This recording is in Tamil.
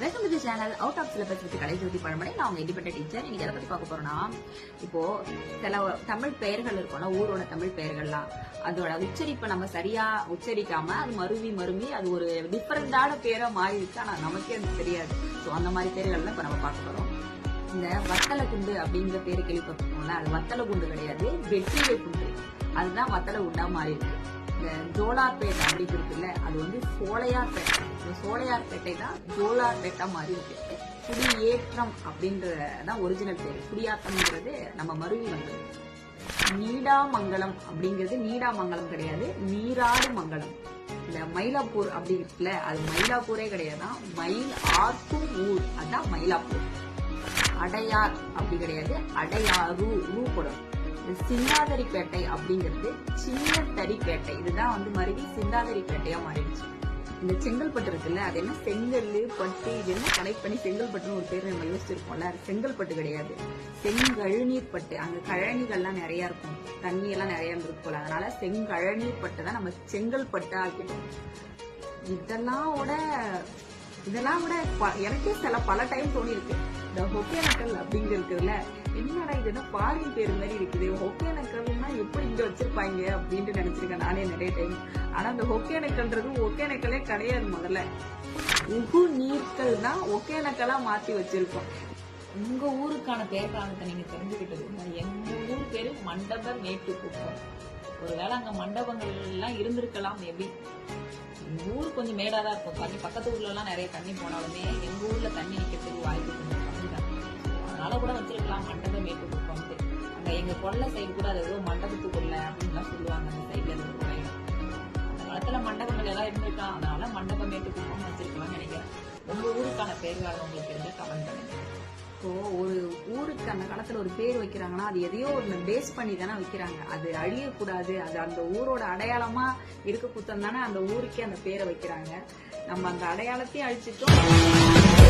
Welcome to channel out of syllabus with Kalaijothi Pazhamadai. நான் உங்க இண்டிபெண்டன்ட் டீச்சர். இன்னைக்கு எதை பத்தி பார்க்க போறோம்னா, இப்போ சில தமிழ் பெயர்கள் இருக்கும்ல, ஊரோட தமிழ் பெயர்கள்லாம் அதோட உச்சரிப்பை நம்ம சரியா உச்சரிக்காம அது மருவி அது ஒரு டிஃபரெண்டான பேரா மாறிடுச்சு. ஆனா நமக்கே அது தெரியாது. ஸோ அந்த மாதிரி பேர்கள்லாம் இப்ப நம்ம பார்க்க போறோம். இந்த வத்தலை குண்டு அப்படிங்கிற பேரு கேள்விப்பட்டிருக்கோம்ல, அது வத்தலை குண்டு கிடையாது, வெற்றிலை குண்டு. அதுதான் வத்தலை குண்டா மாறி இருக்கு. இந்த ஜோலார்பேட்டை அப்படின்னு இருக்குல்ல, அது வந்து சோழையார்பேட்டை. இந்த சோழையார்பேட்டை தான் ஜோலார்பேட்டா மாறி இருக்கு. குடியேற்றம் அப்படின்றதான் ஒரிஜினல் பேரு. குடியாத்தம்ங்கிறது நம்ம மருவி வந்தது. நீடாமங்கலம் அப்படிங்கிறது நீடாமங்கலம் கிடையாது, நீராடு மங்கலம். இந்த மயிலாப்பூர் அப்படி இருக்குல்ல, அது மயிலாப்பூரே கிடையாதான், மயில் ஆர்க்கும் ஊர், அதான் மயிலாப்பூர். அடையார் அப்படி கிடையாது, அடையாறு ரூ போடும். சிந்தாதிரிப்பேட்டை அப்படிங்கிறது சின்னத்தரிப்பேட்டை. இதுதான் வந்து மருவி சிந்தாதிரிப்பேட்டையா மாறிடுச்சு. இந்த செங்கல்பட்டு இருக்குல்ல, அது என்ன செங்கல் பட்டு, இது என்ன கனெக்ட் பண்ணி செங்கல்பட்டுன்னு ஒரு பேர் நம்ம யோசிச்சிருப்போம்ல, அது செங்கல்பட்டு கிடையாது, செங்கழுநீர் பட்டு. அங்க கழனிகள்லாம் நிறைய இருக்கும், தண்ணி எல்லாம் நிறைய இருந்திருக்கு போல, அதனால செங்கழநீர் பட்டு தான் நம்ம செங்கல்பட்டு ஆக்கிட்டோம். இதெல்லாம் விட எனக்கே பல டைம் தோணி இருக்கு, இந்த ஒகேனக்கல் அப்படிங்க இருக்குதுல்ல, என்னடா இது என்ன ஃபாரின் பேர் மாதிரி இருக்குது, ஒகேனக்கல்னா எப்படி இங்க வச்சிருப்பாங்க அப்படின்ட்டு நினைச்சிருக்கேன் நானே நிறைய டைம். ஆனா அந்த ஒகேனக்கல்ன்றது ஒகேனக்கலே கிடையாது. முதல்ல உகு நீர்கள் தான் ஒகேனக்கலா மாத்தி வச்சிருக்கோம். உங்க ஊருக்கான பேர் காலத்தை நீங்க தெரிஞ்சுக்கிட்டது. எங்க ஊர் பேரு மண்டப மேட்டுக்குப்பம். ஒருவேளை அங்க மண்டபங்கள் எல்லாம் இருந்திருக்கலாம். மேபி எங்க ஊர் கொஞ்சம் மேடாதான் இருக்கும். பக்கத்து ஊர்ல எல்லாம் நிறைய தண்ணி போனாலுமே எங்க ஊர்ல தண்ணி நிக்கிறதுக்கு வாய்ப்பு கொஞ்சம் கம்மி தான். அதனால கூட வச்சிருக்கலாம் மண்டப மேட்டுக்குப்பம். அங்க எங்க கொல்லை சைடு கூட அது ஏதோ மண்டபத்துக்குள்ள அப்படின்னு சொல்லுவாங்க. அந்த சைட்ல இருந்து கூட அந்த காலத்துல மண்டபங்கள் எல்லாம் இருந்திருக்கலாம், அதனால மண்டப மேட்டுக்குப்பம் வச்சிருக்கலாம்னு நினைக்கிறேன். உங்க ஊருக்கான பேர்கள் உங்களுக்கு இருந்தா கமெண்ட் பண்ணுங்க. இப்போ ஒரு ஊருக்கு அந்த காலத்துல ஒரு பேர் வைக்கிறாங்கன்னா அது எதையோ ஒரு பேஸ் பண்ணி தானே வைக்கிறாங்க. அது அழியக்கூடாது, அது அந்த ஊரோட அடையாளமா இருக்க குத்தம் தானே அந்த ஊருக்கே அந்த பேரை வைக்கிறாங்க. நம்ம அந்த அடையாளத்தையும் அழிச்சிட்டோம்.